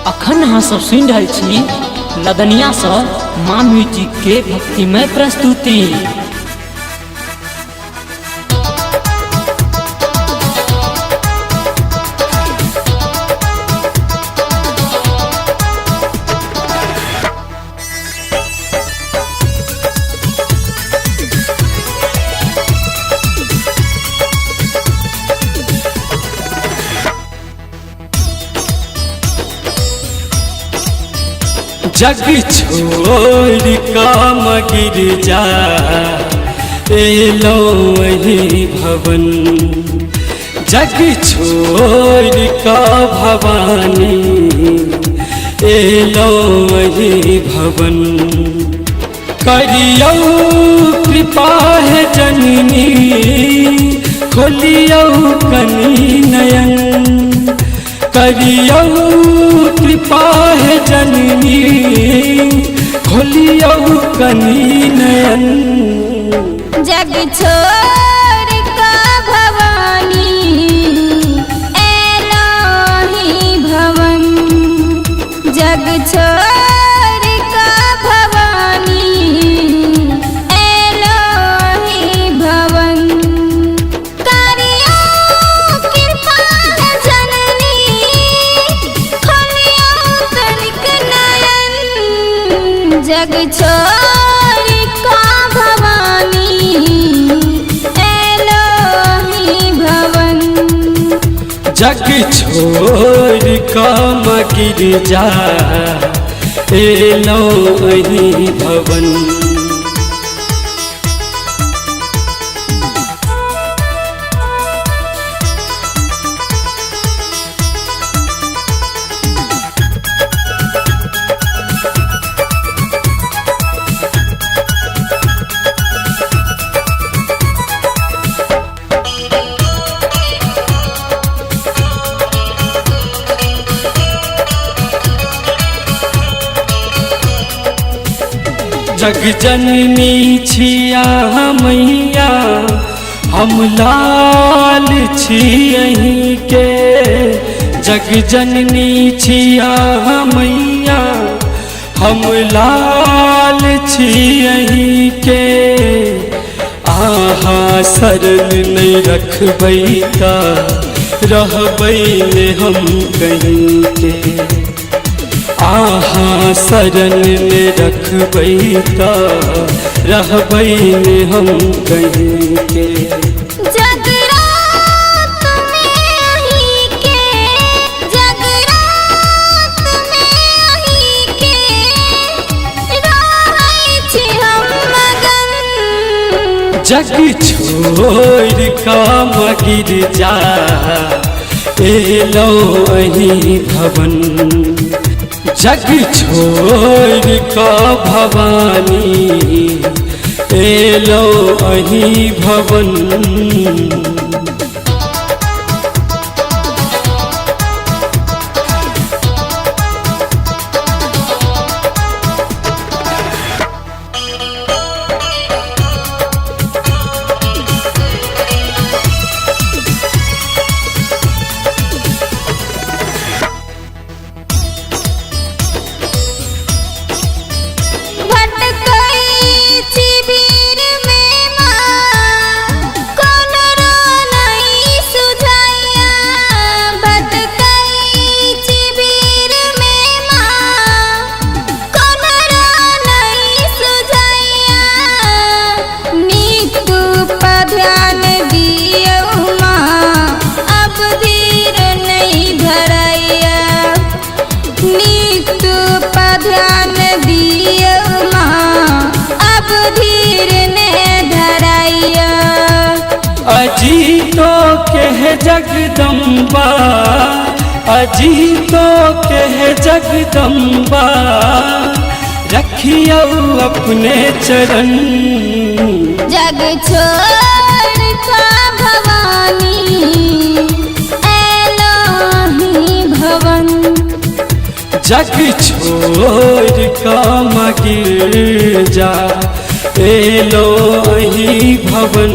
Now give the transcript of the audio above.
अखन अहाँ सब सुनि रहल छी लदनिया सँ माँ म्यूजिक के भक्तिमय प्रस्तुति। जग छोड़ काम गिरजा एलो वही भवन, जग छोड़ का भवानी एलो वही भवन। करियो कृपा है जननी खोलियो कनी नयन, करियो कृपा है जननी खोलियो कनी नयन। जग छोड़ का भवानी एलो ही भवन, जग छोड़ का भवानी एलो ही भवन। करियो कृपा जननी खोलियो तनिक नयन, जग छोड़ का भवानी एलो ही भवन। जग छोड़ काम गिरजा एलो वही भवन। जग जननी छिया मैया हम लाल छियहीं के, जग जननी छिया मैया हम लाल छियहीं के। आहा शरण नहीं रखबै का रहबै ने हम कहीं के, आहा शरण में रखबै त रहबै ने हम कहीं के। जगरात में अहीं के, जगरात में अहीं के रहै छी हम मगन। जग छोड़ काम गिरजा एलो वही भवन, जग छोड़ का भवानी एलो वही भवन। अजीतो कह जगदम्बा, अजीतो कह जगदम्बा रखियो अपने चरण। जग छोड़ का भवानी एलो ही भवन, जग छोड़ काम गिरजा एलो वही भवन।